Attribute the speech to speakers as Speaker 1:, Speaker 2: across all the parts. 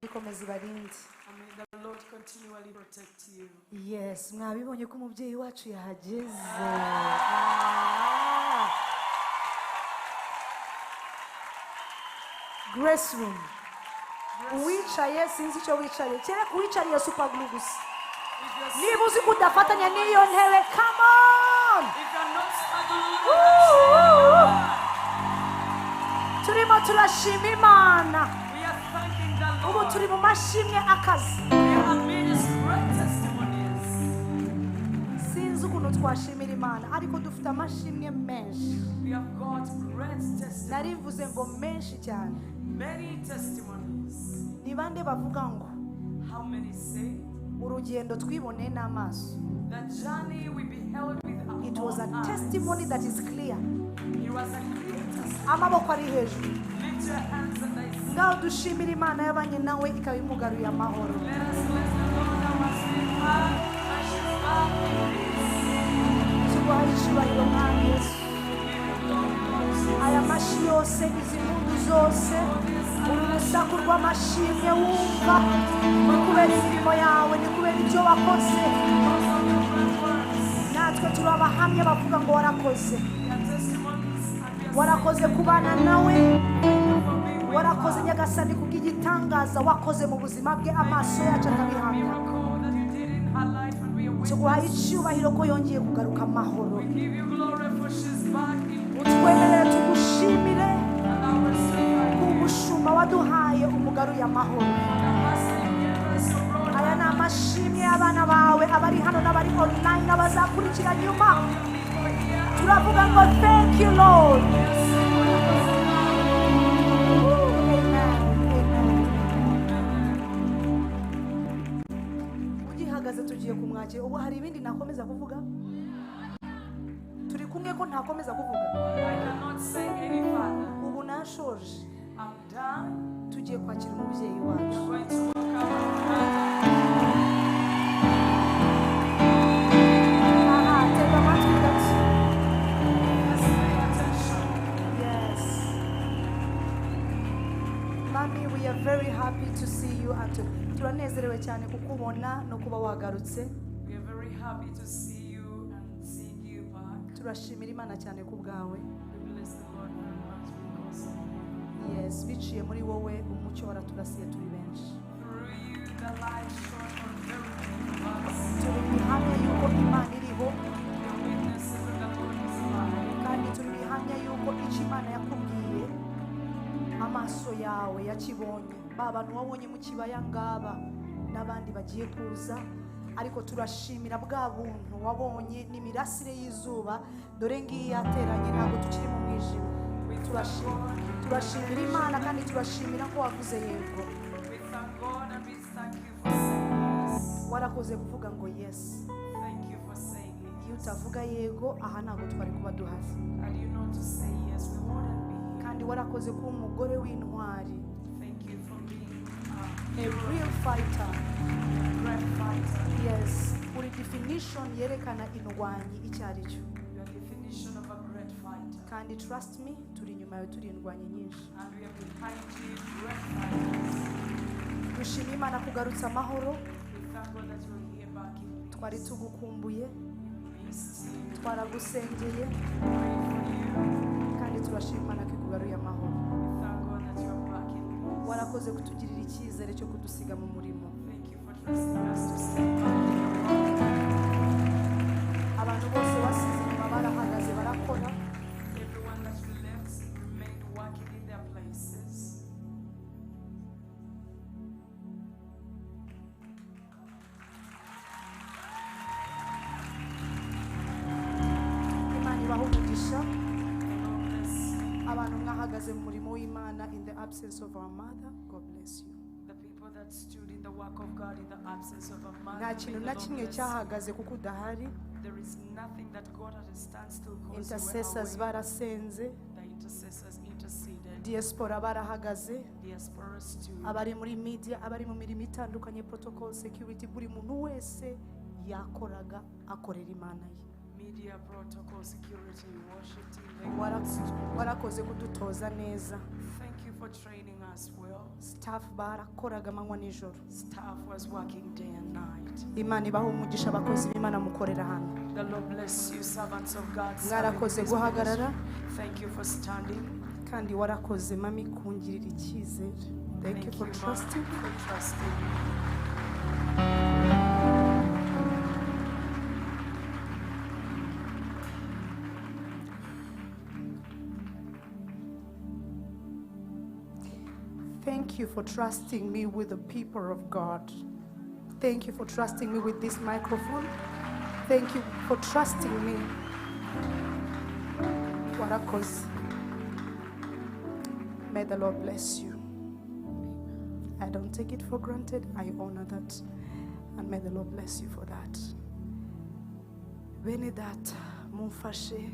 Speaker 1: and may the Lord continually protect you. Yes, mwabibonye ko umubyeyi wacu yahageze. Grace room. Wicaye sinzi icyo wicaye. Kera kuwicariye super glue gusa. Niba uzi kudafatanya n'iyo ntebe, come on. If you're not struggling, turimo turashima Imana. We are thanking the Lord. Ubu turi mu mashimwe akazi. We have made great testimonies. Sinzi ukuntu twashimira Imana, ariko dufite amashimwe menshi. We have got great testimonies. Narivuze ngo menshi cyane. Many testimonies. Ni bande bavuga ngo? How many say? Urugendo twibone n'amaso. The journey we beheld with our It was a testimony that is clear. It was a clear testimony. Amaboko ari hejuru. Lift your hands and I say. Ngaho dushimira Imana yabanye nawe ikabimugaruye amahoro. Let us bless the Lord our Savior and she's back in peace. Tubahe icyubahiro mwami Yesu. Aya mashi yose izi mpundu zose urusaku rw'amashimwe wumva ni kubera imirimo yawe ni kubera ibyo wakoze natwe turi abahamya bavuga ngo warakoze kubana nawe warakoze nyagasani kubw'igitangaza wakoze mu buzima bwe amaso yacu akabihamya tuguhaye icyubahiro ko yongeye kugaruka amahoro utwemerere tugushimire umushumba waduhaye umugaruye amahoro aya ni amashimwe y'abana bawe abari hano n'abari online n'abazakurikira nyuma turavuga ngo thank you Lord. Ugihagaze tugiye kumwakira ubu hari ibindi nakomeza kuvuga turi kumwe ko ntakomeza kuvuga ubu nashoje tugiye kwakira umubyeyi wacu Mami, we are very happy to see you and turanezerewe cyane kukubona no kuba wagarutse. We are very happy to see you and seeing you back. Turashimira Imana cyane kubwawe. We bless the Lord very much because yes, biciye muri wowe umucyo waraturasiye turi benshi. Through you the light shone on very many of us. Turihamya yuko Imana iriho. Your witnesses of the Lord is alive. Kandi turihamya yuko icyo Imana yakubwiye amaso yawe yakibonye babantu wabonye mu kibaya ngaba nabandi bagiye kuza ariko turashimira bwa buntu wabonye n'imirasire y'izuba dore ngiye yateranye ntabwo tukiri mu mwijima turashimira Imana kandi turashimira ko wavuze yego warakoze kuvuga ngo yes iyo utavuga yego aha ntabwo twari kuba duhari kandi warakoze kuba umugore w'intwari a real fighter, great fighter. Yes, uri definition yerekana indwanyi icyari cyo. Your definition of a great fighter. Kandi trust me, turi nyuma yo turi indwanyi nyinshi. And we are behind you, great fighters. Dushima Imana kugarutsa amahoro. We thank God that you're here back in peace. Twari tugukumbuye. Twaragusengeye. Kandi turashima Imana kugaruye amahoro. We thank God that you're back in peace. Warakoze kutugirira icyizere cyo kudusiga mu murimo. Thank you for trusting us to stay back. Abantu bose basize inyuma barahagaze barakora. Everyone that left remained working in their places. Imana ibahe umugisha. Abantu mwahagaze mu murimo w'Imana in the absence of our mother. God bless you. The people that stood in the work of God in the absence of our mother. Nta kintu na kimwe cyahagaze kuko udahari. There is nothing that God had to stand still because intercessors barasenze. The intercessors interceded. Diaspora barahagaze. Diaspora stood. Abari muri media, abari mu mirimo itandukanye, protocol, security, buri muntu wese yakoraga akorera Imana ye. Media, protocol, security, worship team. Warakoze kudutoza neza. Thank you for training
Speaker 2: as well.
Speaker 1: Staff barakoraga amanywa nijoro.
Speaker 2: Staff was working day and night.
Speaker 1: Imana ibaha umugisha abakozi b'Imana mukorera hano.
Speaker 2: The Lord bless you, servants of God.
Speaker 1: Mwarakoze guhagarara.
Speaker 2: Thank you for standing.
Speaker 1: Kandi warakoze mami kungirira icyizere. Thank you for trusting. Thank you for trusting me with the people of God. Thank you for trusting me with this microphone. Thank you for trusting me. Warakoze. May the Lord bless you. I don't take it for granted. I honor that. And may the Lord bless you for that. Bene that, mumfashe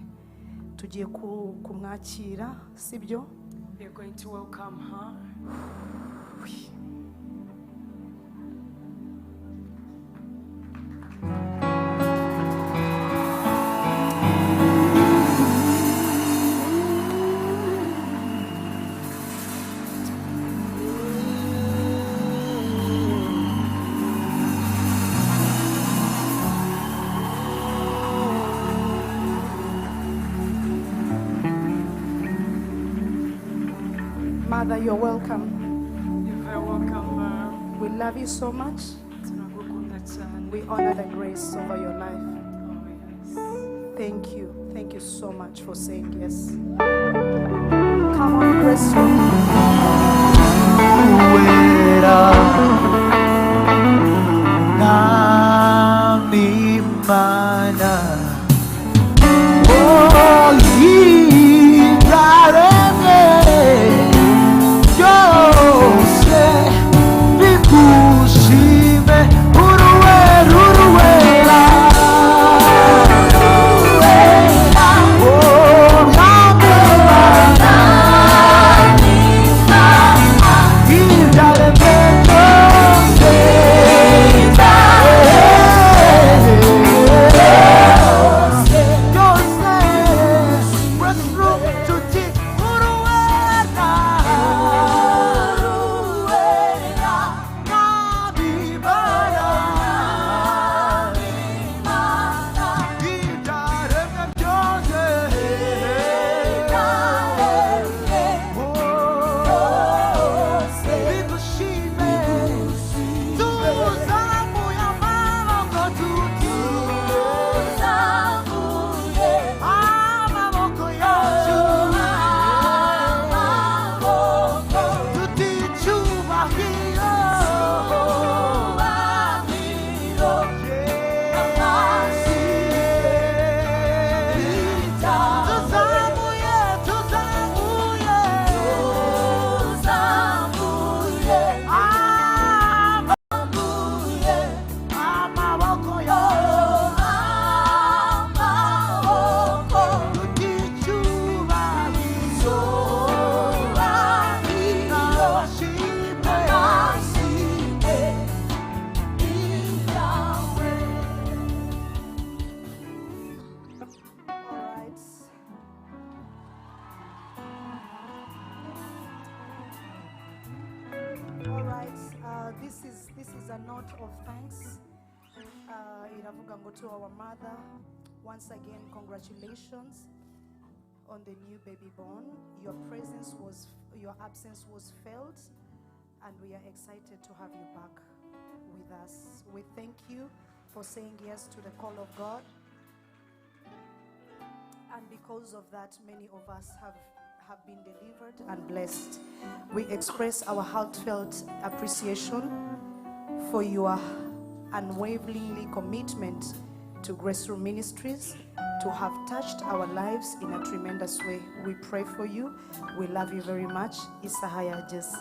Speaker 1: tugiye kumwakira, sibyo?
Speaker 2: We are going to welcome her.
Speaker 1: Mother, you're welcome.
Speaker 2: You're very welcome.
Speaker 1: We love you so much. We honor the grace over your life.
Speaker 2: Oh, yes.
Speaker 1: Thank you. Thank you so much for saying yes. Come on, Grace. This is a note of thanks. Iravuga ngo to our mother. Once again, congratulations on the new baby born. Your absence was felt, and we are excited to have you back with us. We thank you for saying yes to the call of God. And because of that, many of us have been delivered and blessed. We express our heartfelt appreciation for your unwavering commitment to Grace Room Ministries, to have touched our lives in a tremendous way. We pray for you. We love you very much. Isahaya Jess.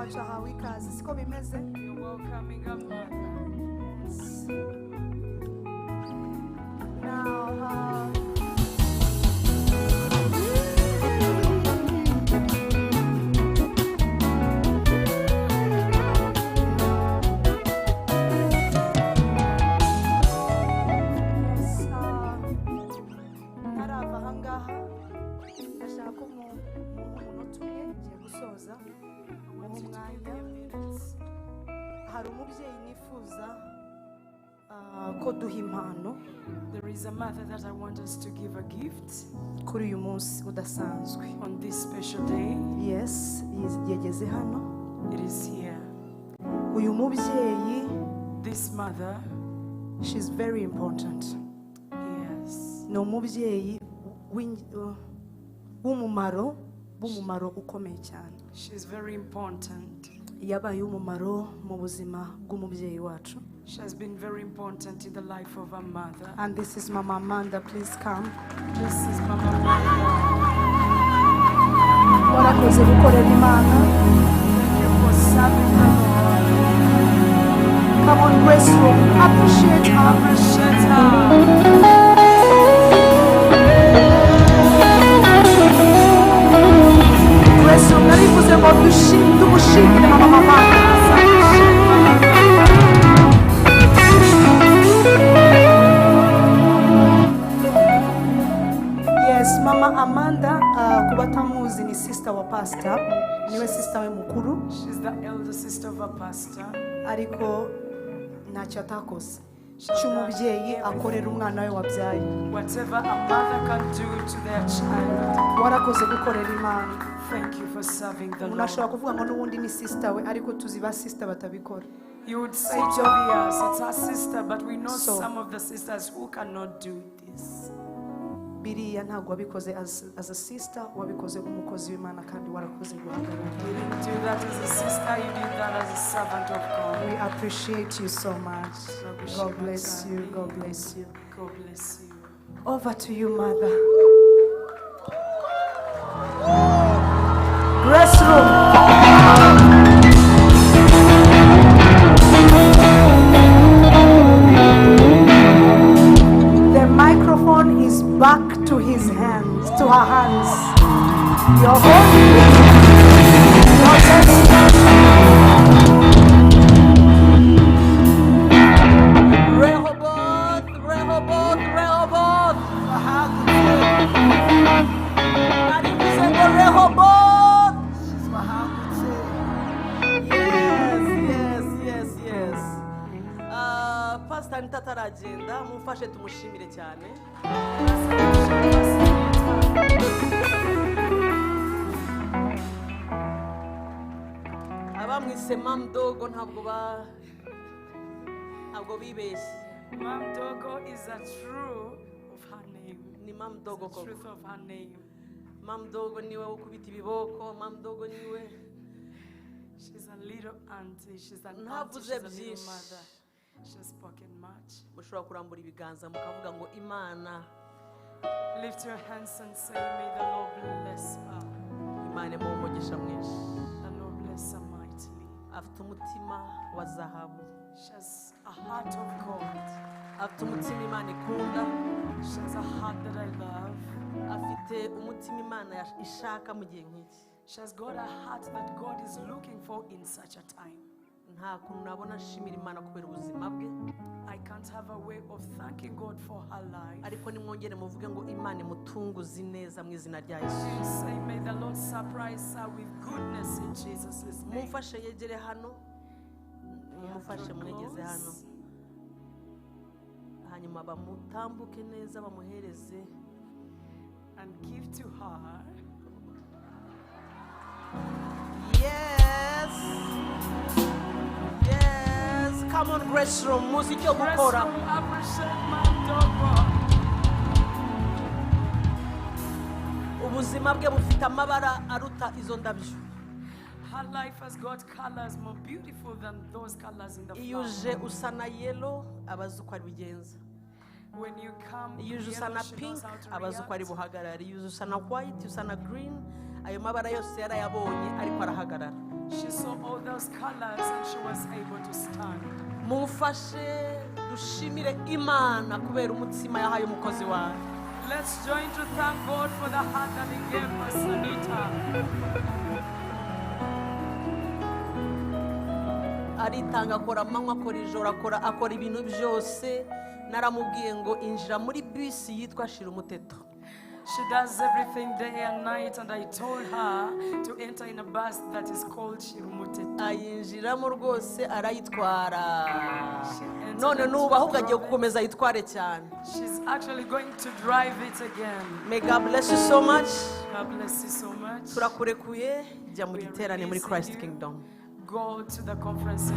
Speaker 1: wacu ahawe ikaze siko bimeze.
Speaker 2: You're welcoming a mother.
Speaker 1: Now
Speaker 2: there is a mother that I want us to give a gift
Speaker 1: kuri uyu munsi udasanzwe.
Speaker 2: on this special day.
Speaker 1: Yes, yageze hano.
Speaker 2: It is here.
Speaker 1: Uyu mubyeyi,
Speaker 2: This mother,
Speaker 1: she's very important.
Speaker 2: yes,
Speaker 1: No mubyeyi w'umumaro ukomeye cyane.
Speaker 2: she's very important.
Speaker 1: Yabaye umumaro mu buzima bw'umubyeyi wacu.
Speaker 2: She has been very important in the life of her mother.
Speaker 1: And this is Mama Amanda, please come.
Speaker 2: This is Mama Amanda.
Speaker 1: Warakoze gukorera Imana.
Speaker 2: Thank you for serving the Lord.
Speaker 1: Come on, grace room. Appreciate her.
Speaker 2: Appreciate her.
Speaker 1: Grace room. Narifuze ngo tumushimire Mama Amanda. Mama Amanda, kubatamuzi ni sister wa pastor, niwe sister we mukuru.
Speaker 2: She's the elder sister of a pastor.
Speaker 1: Ariko ntacyo atakoze. Cy'umubyeyi akorera umwana we wabyaye.
Speaker 2: Whatever a mother can do to their child.
Speaker 1: Warakoze gukorera Imana.
Speaker 2: Thank you for serving the Lord.
Speaker 1: Unashobora kuvuga ngo n'ubundi ni sister we, ariko tuzi ba sister batabikora.
Speaker 2: You would say it's obvious, it's our sister, but we know some of the sisters who cannot do this.
Speaker 1: Biriya ntabwo wabikoze as a sister, wabikoze umukozi w'Imana kandi warakoze guhagarara.
Speaker 2: You didn't do that as a sister, you did that as a servant of God.
Speaker 1: We appreciate you so much. God bless you. God bless you.
Speaker 2: God bless you.
Speaker 1: Over to you, Mother. Grace room. The microphone is back to his hands, to her hands. Your holy Rehoboth, Rehoboth, Rehoboth. Rehoboth. Yes. Pastor Ntataragenda, mumfashe tumushimire cyane. Abamwise Mam Dogo ntabwo bibeshye.
Speaker 2: Mam Dogo is a true of her name.
Speaker 1: Ni Mam Dogo
Speaker 2: the truth of her name.
Speaker 1: Mam Dogo niwe ukubita ibiboko. Mam Dogo niwe.
Speaker 2: She's a little auntie. She's an auntie.
Speaker 1: Ntavuze
Speaker 2: She's a little
Speaker 1: byinshi.
Speaker 2: mother. She has spoken much.
Speaker 1: Mushobora kurambura ibiganza mukavuga ngo Imana.
Speaker 2: Lift your hands and say, may the Lord bless her.
Speaker 1: Imana mumugisha mwinshi.
Speaker 2: The Lord bless her mightily.
Speaker 1: Afite umutima wa zahabu.
Speaker 2: She has a heart of gold.
Speaker 1: Afite umutima Imana ikunda.
Speaker 2: She has a heart that I love.
Speaker 1: Afite umutima Imana ishaka mu gihe nk'iki.
Speaker 2: She has got a heart that God is looking for in such a time.
Speaker 1: Nta kuntu nabona ashimira Imana kubera ubuzima bwe.
Speaker 2: I can't have a way of thanking God for her life.
Speaker 1: Ariko nimwongere muvuge ngo Imana imutunguze neza mu izina rya Yesu.
Speaker 2: You say, may the Lord surprise her with goodness in Jesus' name.
Speaker 1: Mumfashe yegere hano. Mumfashe mwegeze hano. Hanyuma bamutambuke neza bamuhereze.
Speaker 2: And give to her.
Speaker 1: Yes. Come on, grace room. Muziki yo gukora. Ubuzima bwe bufite amabara aruta izo ndabyo.
Speaker 2: Her life has got colors more beautiful than those colors in the flower.
Speaker 1: Iyuje usana yellow abazi uko ari bigenza.
Speaker 2: When you come,
Speaker 1: Iyuje usana pink abazi uko ari buhagarara. Iyuje usana white, usana green
Speaker 3: ayo mabara yose yarayabonye ariko arahagarara.
Speaker 2: She saw all those colors and she was able to stand.
Speaker 3: Mufashe dushimire Imana kubera umutsima yahaye umukozi wawe.
Speaker 2: Let's join to thank God for the heart that He gave us, Anita.
Speaker 3: Aritanga akora amanywa akora ijoro akora ibintu byose. Naramubwiye ngo injira muri bisi yitwa Shira Umuteto.
Speaker 2: She does everything day and night, and I told her to enter in a bus that is called Shirumuteto.
Speaker 3: Ayinjiramo rwose arayitwara. None nuba ahubwo agiye gukomeza yitware cyane.
Speaker 2: She's actually going to drive it again.
Speaker 3: May God bless you so much.
Speaker 2: God bless you so much.
Speaker 3: Turakurekuye jya mu giterane muri Christ Kingdom.
Speaker 2: Go to the conference.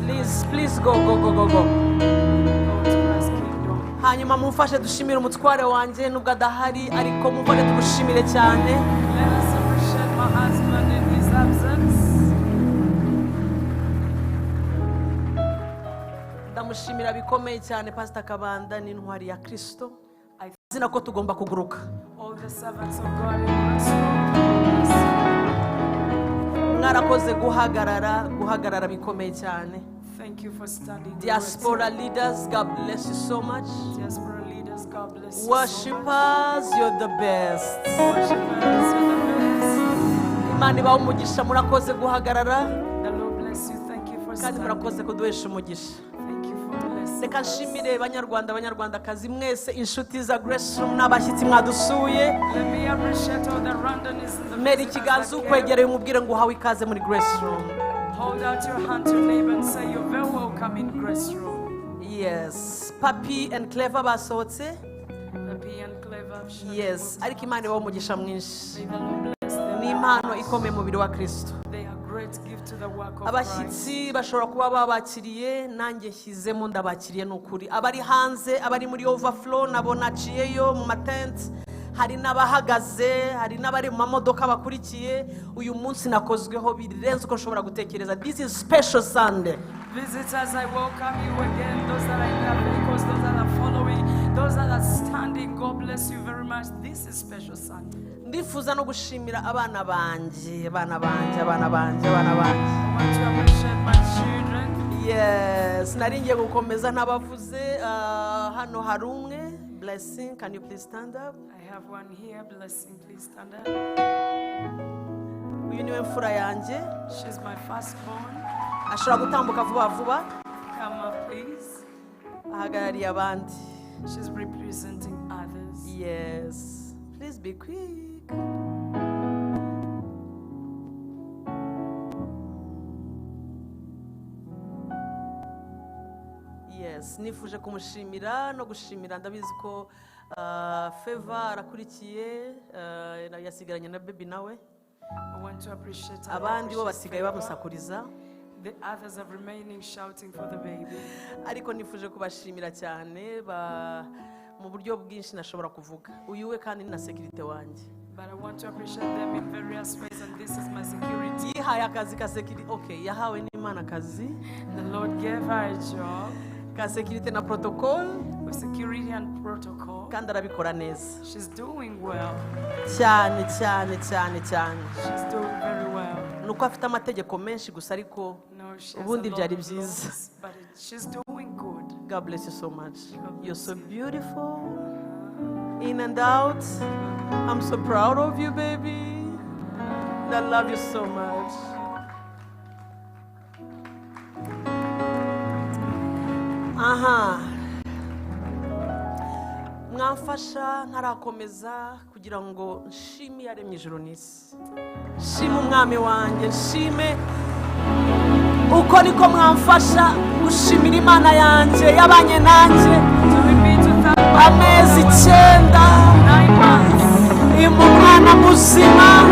Speaker 3: Please go.
Speaker 2: Go to Christ Kingdom.
Speaker 3: Hanyuma mumfashe dushimire umutware wanje nubwo adahari ariko mumfashe tumushimire cyane.
Speaker 2: Let us appreciate my husband in his absence.
Speaker 3: Ndamushimira bikomeye cyane Pastor Kabanda n'intwari ya Kristo. Zina ko tugomba kuguruka.
Speaker 2: All the servants of God in the restaurant.
Speaker 3: Mwarakoze guhagarara bikomeye cyane.
Speaker 2: Thank you for standing.
Speaker 3: Diaspora leaders, God bless you so much.
Speaker 2: Diaspora leaders, God bless you.
Speaker 3: Worshippers, you're the best.
Speaker 2: Worshippers, you're the best.
Speaker 3: Imana ibahe umugisha murakoze guhagarara.
Speaker 2: The Lord bless you. Thank you for
Speaker 3: Kandi
Speaker 2: standing.
Speaker 3: murakoze kuduhesha umugisha.
Speaker 2: Thank you for blessing.
Speaker 3: Reka nshimire banyarwandakazi mwese inshuti za Grace Room n'abashyitsi mwadusuye.
Speaker 2: Let me appreciate all the Rwandans in the
Speaker 3: Meri ikiganza ukwegereye umubwire ngo uhawe ikaze muri Grace Room.
Speaker 2: Hold out your hand to your neighbor and say you're very welcome in Grace Room.
Speaker 3: Yes, Papi and Clever basohotse.
Speaker 2: Happy and clever.
Speaker 3: Yes, ariko Imana ibahe umugisha mwinshi.
Speaker 2: May the Lord bless them.
Speaker 3: Ni impano ikomeye mu mubiri wa Kristo.
Speaker 2: They are great gift to the work of Christ.
Speaker 3: Abashyitsi bashobora kuba babakiriye nanjye nshyizemo ndabakiriye n'ukuri. Abari hanze, abari muri overflow nabo naciyeyo mu matente. Hari n'abahagaze, hari n'abari mu mamodoka bakurikiye. Uyu munsi nakozweho birenze uko nshobora gutekereza. This is special Sunday.
Speaker 2: Visitors, I welcome you again. Those that are in their vehicles, those that are following, those that are standing, God bless you very much. This is special Sunday.
Speaker 3: Ndifuza no gushimira abana banje.
Speaker 2: I want to appreciate my children.
Speaker 3: Yes, nari ngiye gukomeza ntabavuze hano hari umwe. Blessing, can you please stand up?
Speaker 2: I have one here. Blessing, please stand up.
Speaker 3: Uyu niwe mfura yanjye.
Speaker 2: She's my firstborn.
Speaker 3: Ashobora gutambuka vuba.
Speaker 2: Come up, please.
Speaker 3: Ahagarariye abandi.
Speaker 2: She's representing others.
Speaker 3: Yes. Please be quick. Yes, nifuje kumushimira no gushimira ndabizi ko Favor arakurikiye yasigaranye na baby nawe.
Speaker 2: I want to appreciate
Speaker 3: Abandi bo basigaye bamusakuriza.
Speaker 2: The others are remaining shouting for the baby.
Speaker 3: Ariko nifuje kubashimira cyane mu buryo bwinshi nashobora kuvuga. Uyu we kandi na security wanjye.
Speaker 2: But I want to appreciate them in various ways, and this is my security.
Speaker 3: Yihaye akazi ka security. Okay, yahawe n'Imana akazi.
Speaker 2: The Lord gave her a job.
Speaker 3: Ka security na protocol.
Speaker 2: With security and protocol.
Speaker 3: Kandi arabikora neza.
Speaker 2: She's doing well.
Speaker 3: Cyane.
Speaker 2: She's doing very well.
Speaker 3: Nuko afite amategeko menshi gusa ariko ubundi byari byiza.
Speaker 2: But she's doing good.
Speaker 3: God bless you so much. You're so beautiful. In and out. I'm so proud of you, baby. I love you so much. Mwamfasha ntarakomeza kugira ngo nshime yaremye ijuru n'isi. Nshime umwami wanjye, nshime uko niko mwamfasha gushimira Imana yanjye yabanye nanjye amezi 9 imu mwana muzima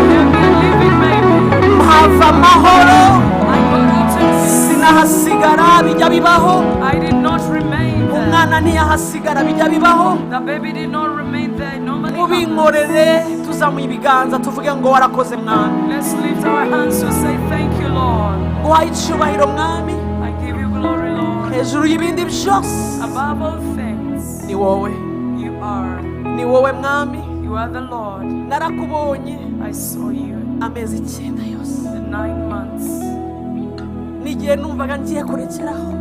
Speaker 3: mpava amahoro sinahasigara bijya bibaho. Umwana ntiyahasigara bijya bibaho. Mubinkorere tuzamuye ibiganza tuvuge ngo warakoze mwami.
Speaker 2: Let's lift our hands to say thank you, Lord.
Speaker 3: Guhaye icyubahiro mwami.
Speaker 2: I give you glory, Lord.
Speaker 3: Hejuru y'ibindi byose.
Speaker 2: Above all things.
Speaker 3: Ni wowe.
Speaker 2: You are.
Speaker 3: Ni wowe mwami.
Speaker 2: You are the Lord.
Speaker 3: Narakubonye.
Speaker 2: I saw you.
Speaker 3: amezi 9 yose.
Speaker 2: The 9 months.
Speaker 3: Nigiye numvaga ngiye kurekeraho.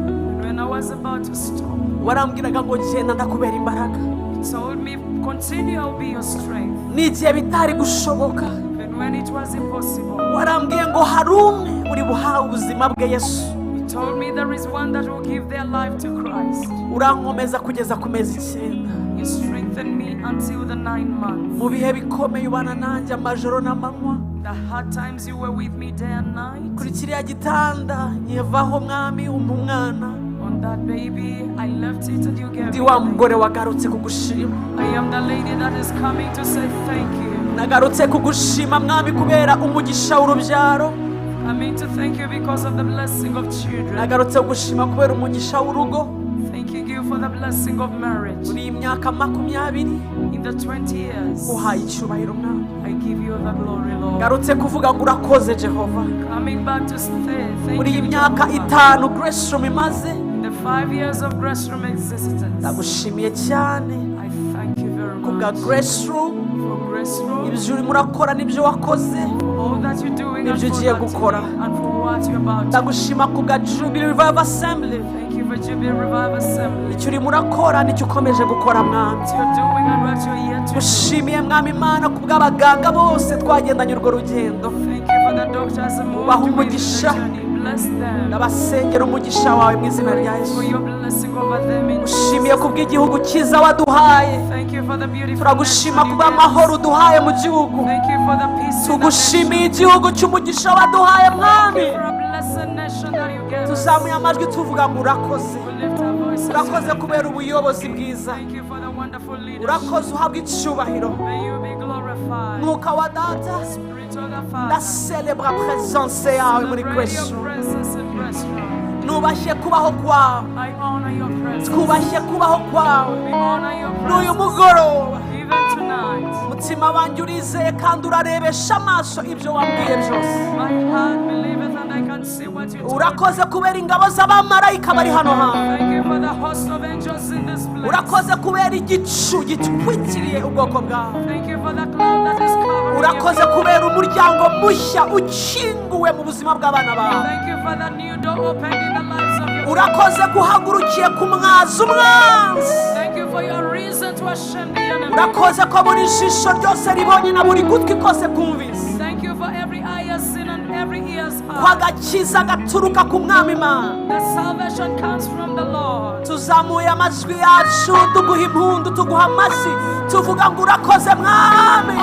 Speaker 2: When I was about to stop,
Speaker 3: warambwiraga ngo genda ndakubera imbaraga.
Speaker 2: He told me, continue, I'll be your strength.
Speaker 3: Nigiye bitari gushoboka.
Speaker 2: And when it was impossible,
Speaker 3: warambwiye ngo hari umwe uri buhawe ubuzima bwe Yesu.
Speaker 2: He told me there is one that will give their life to Christ.
Speaker 3: Urankomeza kugeza ku mezi 9.
Speaker 2: You strengthened me until the 9 months.
Speaker 3: Mu bihe bikomeye ubana nanjye amajoro n'amanywa.
Speaker 2: The hard times you were with me day and night.
Speaker 3: Kuri kiriya gitanda nyevaho mwami umwana.
Speaker 2: On that baby, I left it and you gave
Speaker 3: Ndi
Speaker 2: me.
Speaker 3: wa mugore wagarutse kugushima.
Speaker 2: I am the lady that is coming to say thank you.
Speaker 3: Nagarutse kugushima mwami kubera umugisha w'urubyaro.
Speaker 2: I mean to thank you because of the blessing of children.
Speaker 3: Nagarutse kugushima kubera umugisha w'urugo.
Speaker 2: Thanking you for the blessing of marriage.
Speaker 3: Muri imyaka 20
Speaker 2: In the 20 years,
Speaker 3: uhaye icyubahiro mwami.
Speaker 2: I give you the glory, Lord.
Speaker 3: Garutse kuvuga ngo urakoze Jehova.
Speaker 2: Coming back to stay, thank
Speaker 3: Muri
Speaker 2: you,
Speaker 3: imyaka
Speaker 2: Jehovah.
Speaker 3: 5 Grace Room imaze.
Speaker 2: In the 5 years of Grace Room existence,
Speaker 3: Ndagushimiye cyane
Speaker 2: I thank you very
Speaker 3: kubwa
Speaker 2: much
Speaker 3: Grace Room.
Speaker 2: for Grace Room,
Speaker 3: Ibyo urimo urakora nibyo wakoze.
Speaker 2: all that you're doing and
Speaker 3: Nibyo
Speaker 2: for,
Speaker 3: ugiye
Speaker 2: that
Speaker 3: gukora.
Speaker 2: and for what you're about to do.
Speaker 3: Ndagushima kubwa Jubilee Revival Assembly.
Speaker 2: Thank you for Jubilee Revival Assembly.
Speaker 3: Icyo urimo urakora nicyo ukomeje gukora mwami.
Speaker 2: What you're doing and what you're yet to do.
Speaker 3: Ushimiye mwami Imana kubw'abaganga bose twagendanye urwo rugendo.
Speaker 2: Thank you for the doctors and
Speaker 3: Ubaha
Speaker 2: moved with the
Speaker 3: umugisha.
Speaker 2: journey. Bless them.
Speaker 3: Ndabasengera umugisha wawe mu izina rya
Speaker 2: For
Speaker 3: Yesu.
Speaker 2: your blessing over them in
Speaker 3: Ushimiye kubw'igihugu cyiza waduhaye.
Speaker 2: Thank you for the beautiful
Speaker 3: Turagushima
Speaker 2: nation you
Speaker 3: kubwa
Speaker 2: gave
Speaker 3: amahoro
Speaker 2: us.
Speaker 3: uduhaye mu gihugu.
Speaker 2: Thank you for the peace in the
Speaker 3: Tugushimiye
Speaker 2: nation.
Speaker 3: igihugu cy'umugisha waduhaye mwami.
Speaker 2: For a blessed nation that you gave us.
Speaker 3: Tuzamuye amajwi tuvuga ngo urakoze.
Speaker 2: We lift our voices.
Speaker 3: Urakoze kubera ubuyobozi bwiza.
Speaker 2: Thank you for the wonderful leadership.
Speaker 3: Urakoze uhabwa icyubahiro.
Speaker 2: May you be glorified.
Speaker 3: Mwuka wa data
Speaker 2: Spirit of the Father.
Speaker 3: ndaselebra presence yawe muri
Speaker 2: Celebrate
Speaker 3: Grace
Speaker 2: your
Speaker 3: Room.
Speaker 2: presence in restaurant.
Speaker 3: Nubashye kubaho kwawe.
Speaker 2: I honor your presence.
Speaker 3: Twubashye kubaho kwawe.
Speaker 2: We honor your
Speaker 3: N'uyu
Speaker 2: presence.
Speaker 3: mugoroba
Speaker 2: Even tonight.
Speaker 3: umutima wanjye urizeye kandi urarebesha amaso ibyo wambwiye byose.
Speaker 2: My heart believeth and I can see what you told me.
Speaker 3: Urakoze kubera ingabo z'abamarayika bari hano hantu.
Speaker 2: Thank you for the host of angels in this place.
Speaker 3: Urakoze kubera igicu gitwikiriye ubwoko bwawe.
Speaker 2: Thank you for the cloud that is covering
Speaker 3: Urakoze kubera umuryango mushya ukinguwe mu buzima bw'abana
Speaker 2: you.
Speaker 3: bawe.
Speaker 2: Thank you for the new door opened in the lives of your
Speaker 3: Urakoze guhagurukiye ku mwazi umwanzi.
Speaker 2: Thank you for your reason to shame the enemy.
Speaker 3: Urakoze ko buri jisho ryose ribonye na buri gutwi kose kumvise.
Speaker 2: Thank you for every eye has seen and every ear has
Speaker 3: Ko
Speaker 2: heard.
Speaker 3: agakiza gaturuka ku mwami Imana.
Speaker 2: The salvation comes from the Lord.
Speaker 3: Tuzamuye amajwi yacu tuguha impundu tuguha amashyi tuvuga ngo urakoze mwami.